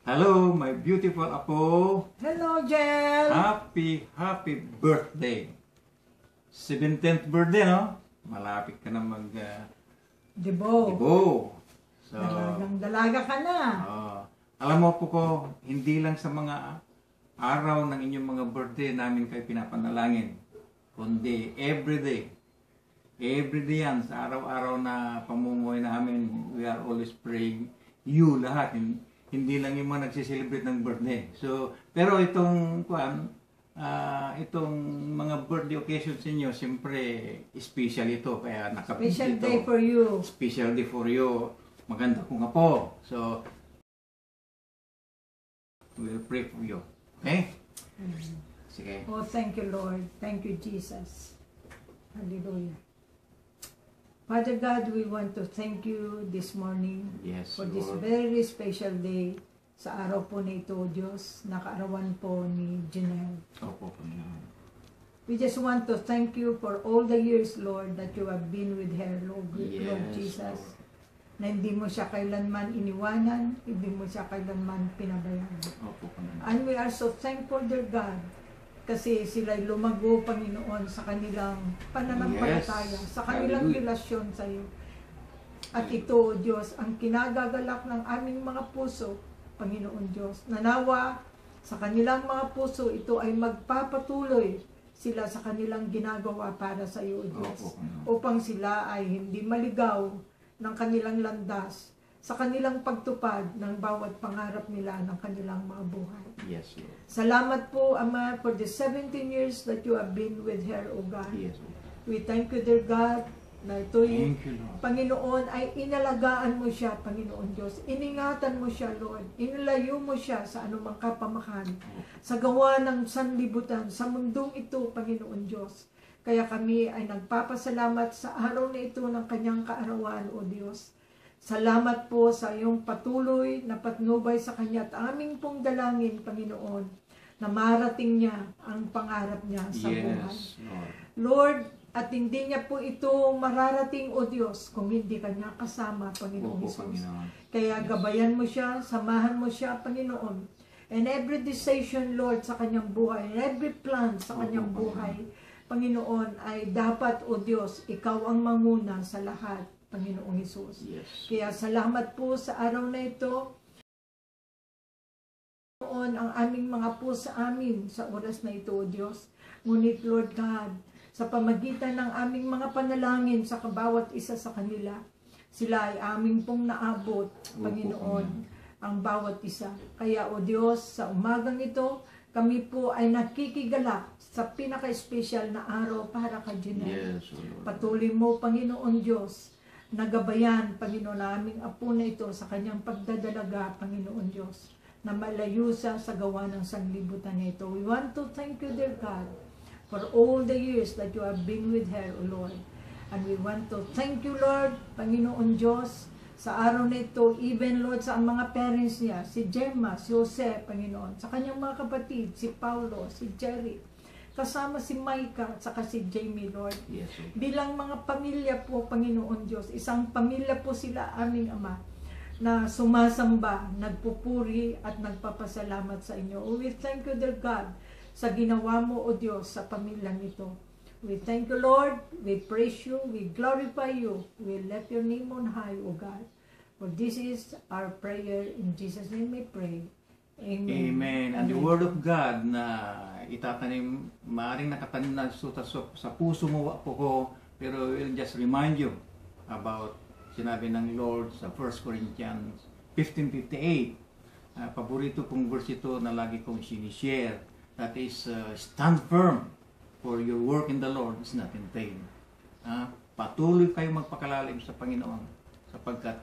Hello, my beautiful Apo. Hello, Jel. Happy birthday. 17th birthday, no? Malapit ka na Debo. So, Dalaga ka na. Alam mo po ko, hindi lang sa mga araw ng inyong mga birthday namin kayo pinapanalangin, kundi everyday. Everyday yan, sa araw-araw na pamumuhay namin, we are always praying you lahat. Hindi lang yung mga nagsiselebrate ng birthday. So, pero itong mga birthday occasions ninyo, siyempre special ito, kaya nakapit ito. Special day for you. Special day for you. Maganda ko nga po. So, we'll pray for you. Okay? Sige. Oh, thank you, Lord. Thank you, Jesus. Hallelujah. Father God, we want to thank you this morning for this very special day sa araw po na ito, Diyos, na kaarawan po ni Janelle. Opo, Panginoon. We just want to thank you for all the years, Lord, that you have been with her, Lord Jesus. Lord. Na hindi mo siya kailanman iniwanan, hindi mo siya kailanman pinabayaan. Opo, Panginoon. And we are so thankful, dear God, kasi sila'y lumago, Panginoon, sa kanilang pananampalataya, sa kanilang relasyon sa iyo. At ito, Diyos, ang kinagagalak ng aming mga puso, Panginoon Diyos. Nanawa sa kanilang mga puso, ito ay magpapatuloy sila sa kanilang ginagawa para sa iyo, Diyos. Upang sila ay hindi maligaw ng kanilang landas sa kanilang pagtupad ng bawat pangarap nila ng kanilang mga buhay. Yes, Lord. Salamat po, Ama, for the 17 years that you have been with her, O God. Yes, Lord. We thank you, dear God, na ito'y, Panginoon, ay inalagaan mo siya, Panginoon Diyos. Iningatan mo siya, Lord. Inilayo mo siya sa anumang kapamakan, sa gawa ng sanlibutan, sa mundong ito, Panginoon Diyos. Kaya kami ay nagpapasalamat sa araw na ito ng kanyang kaarawan, O Diyos. Salamat po sa iyong patuloy na patnubay sa kanya at aming pong dalangin, Panginoon, na marating niya ang pangarap niya sa buhay. Lord, at hindi niya po ito mararating, O Diyos, kung hindi kanya kasama, Panginoon Jesus. Kaya gabayan mo siya, samahan mo siya, Panginoon. And every decision, Lord, sa kanyang buhay, and every plan sa kanyang buhay, Panginoon, ay dapat, O Diyos, ikaw ang manguna sa lahat, Panginoong Jesus. Yes. Kaya salamat po sa araw na ito. Panginoon, ang aming mga po sa amin sa oras na ito, O Diyos. Ngunit, Lord God, sa pamagitan ng aming mga panalangin sa bawat isa sa kanila, sila ay aming pong naabot, Panginoon, ang bawat isa. Kaya, O Diyos, sa umagang ito, kami po ay nakikigalak sa pinaka-espesyal na araw para kay Janelle. Yes, Patuloy mo, Panginoon Diyos, nagabayan, Panginoon, aming apo na ito sa kanyang pagdadalaga, Panginoon Diyos, na malayo sa gawa ng sanlibutan na ito. We want to thank you, dear God, for all the years that you have been with her, O Lord. And we want to thank you, Lord, Panginoon Diyos, sa araw na ito, even, Lord, sa mga parents niya, si Gemma, si Jose, Panginoon, sa kanyang mga kapatid, si Paulo, si Jerry, kasama si Micah, at saka si Jamie, Lord. Yes, bilang mga pamilya po, Panginoon Diyos, isang pamilya po sila, aming Ama, na sumasamba, nagpupuri, at nagpapasalamat sa inyo. We thank you, dear God, sa ginawa mo, O Diyos, sa pamilyang ito. We thank you, Lord. We praise you. We glorify you. We lift your name on high, O God. For this is our prayer. In Jesus' name we pray. Amen. Amen. And the Word of God na itatanim, maaaring nakatanim na sa puso mo po ko, pero we'll just remind you about sinabi ng Lord sa 1 Corinthians 15:58. Paborito kong verse ito na lagi kong sinishare. That is, stand firm, for your work in the Lord is not in vain. Patuloy kayong magpakalalim sa Panginoon sapagkat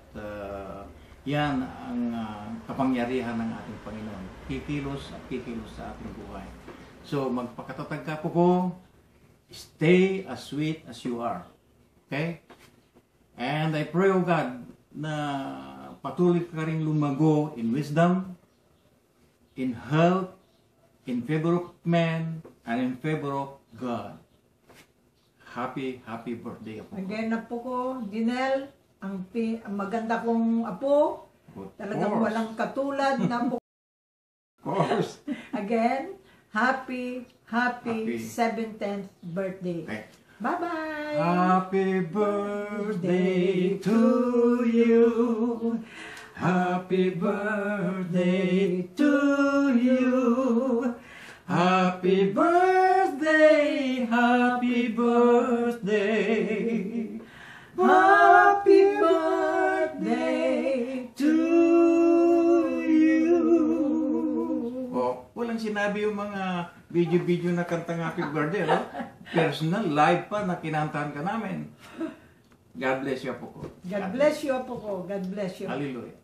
yan ang kapangyarihan ng ating Panginoon. Kikilos at kikilos sa ating buhay. So, magpakatatag ka po ko, stay as sweet as you are. Okay? And I pray, O God, na patuloy ka rin lumago in wisdom, in health, in favor of man, and in favor of God. Happy birthday, Apo. Again na po ko, Janelle, ang maganda kong apo, talagang walang katulad na course. Again, happy Happy. 17th birthday. Okay. Bye-bye! Happy birthday to you. Happy birthday to you. Happy birthday, happy birthday. Happy birthday To you. Oh, walang sinabi yung mga video-video na kantang happy birthday, no? Personal, live pa na kinantahan ka namin. God bless you po ko. God bless you, Apo ko. God bless you. Hallelujah.